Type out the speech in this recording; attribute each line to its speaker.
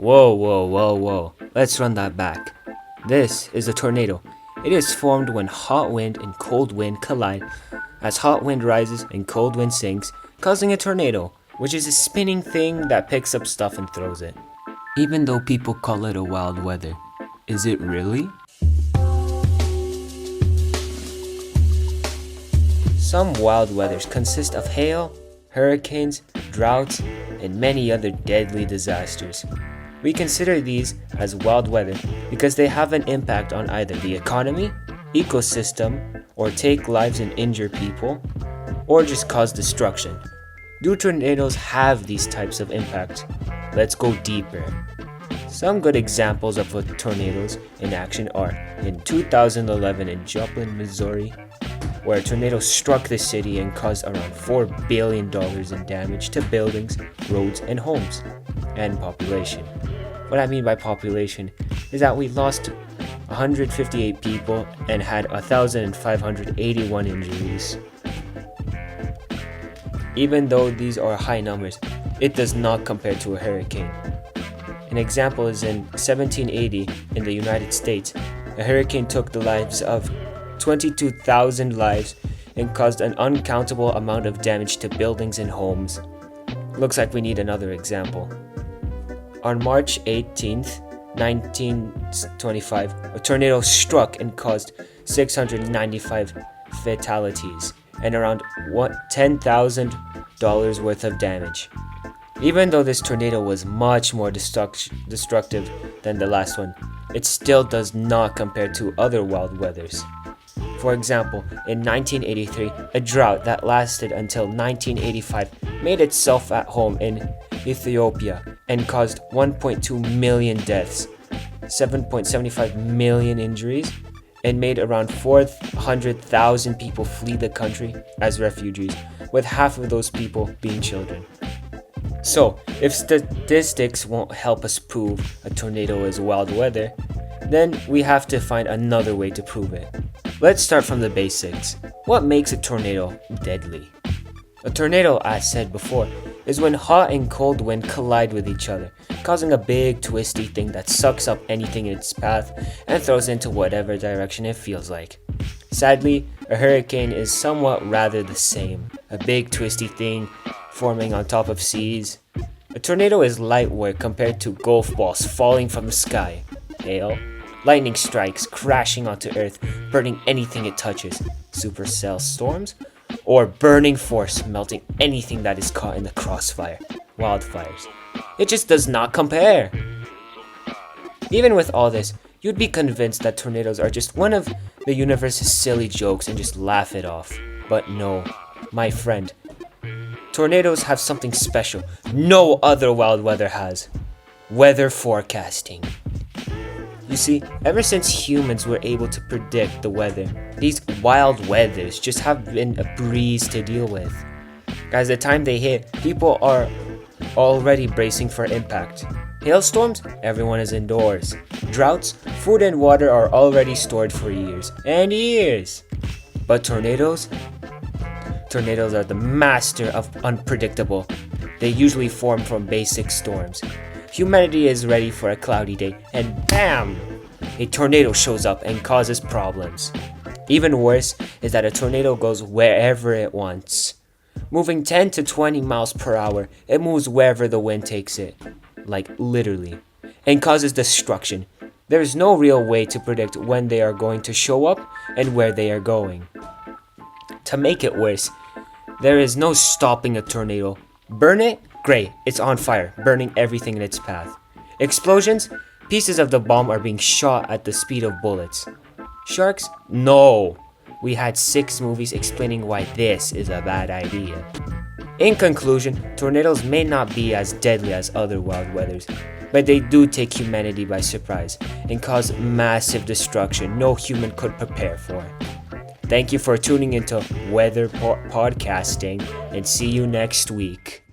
Speaker 1: Whoa. Let's run that back. This is a tornado. It is formed when hot wind and cold wind collide, as hot wind rises and cold wind sinks, causing a tornado, which is a spinning thing that picks up stuff and throws it. Even though people call it a wild weather, is it really? Some wild weathers consist of hail, hurricanes, droughts, and many other deadly disasters. We consider these as wild weather because they have an impact on either the economy, ecosystem, or take lives and injure people, or just cause destruction. Do tornadoes have these types of impacts? Let's go deeper. Some good examples of tornadoes in action are in 2011 in Joplin, Missouri, where a tornado struck the city and caused around $4 billion in damage to buildings, roads, and homes, and population. What I mean by population is that we lost 158 people and had 1,581 injuries. Even though these are high numbers, it does not compare to a hurricane. An example is in 1780 in the United States, a hurricane took the lives of 22,000 lives and caused an uncountable amount of damage to buildings and homes. Looks like we need another example. On March 18th, 1925, a tornado struck and caused 695 fatalities and around $10,000 worth of damage. Even though this tornado was much more destructive than the last one, it still does not compare to other wild weathers. For example, in 1983, a drought that lasted until 1985 made itself at home in Ethiopia and caused 1.2 million deaths, 7.75 million injuries, and made around 400,000 people flee the country as refugees, with half of those people being children. So, if statistics won't help us prove a tornado is wild weather, then we have to find another way to prove it. Let's start from the basics. What makes a tornado deadly? A tornado, as said before, is when hot and cold wind collide with each other, causing a big twisty thing that sucks up anything in its path and throws it into whatever direction it feels like. Sadly, a hurricane is somewhat rather the same, a big twisty thing forming on top of seas. A tornado is light work compared to golf balls falling from the sky, hail, lightning strikes crashing onto earth, burning anything it touches, supercell storms, or burning force melting anything that is caught in the crossfire, wildfires. It just does not compare. Even with all this, you'd be convinced that tornadoes are just one of the universe's silly jokes and just laugh it off. But no, my friend, tornadoes have something special no other wild weather has: weather forecasting. You see, ever since humans were able to predict the weather, these wild weathers just have been a breeze to deal with. Guys, the time they hit, people are already bracing for impact. Hailstorms, everyone is indoors. Droughts, food and water are already stored for years and years. But tornadoes? Tornadoes are the master of unpredictable. They usually form from basic storms. Humanity is ready for a cloudy day, and BAM! A tornado shows up and causes problems. Even worse is that a tornado goes wherever it wants. Moving 10 to 20 miles per hour, it moves wherever the wind takes it. Like literally. And causes destruction. There is no real way to predict when they are going to show up and where they are going. To make it worse, there is no stopping a tornado. Burn it? Great, it's on fire, burning everything in its path. Explosions? Pieces of the bomb are being shot at the speed of bullets. Sharks? No! We had 6 movies explaining why this is a bad idea. In conclusion, tornadoes may not be as deadly as other wild weathers, but they do take humanity by surprise and cause massive destruction no human could prepare for. Thank you for tuning into Weather Podcasting, and see you next week.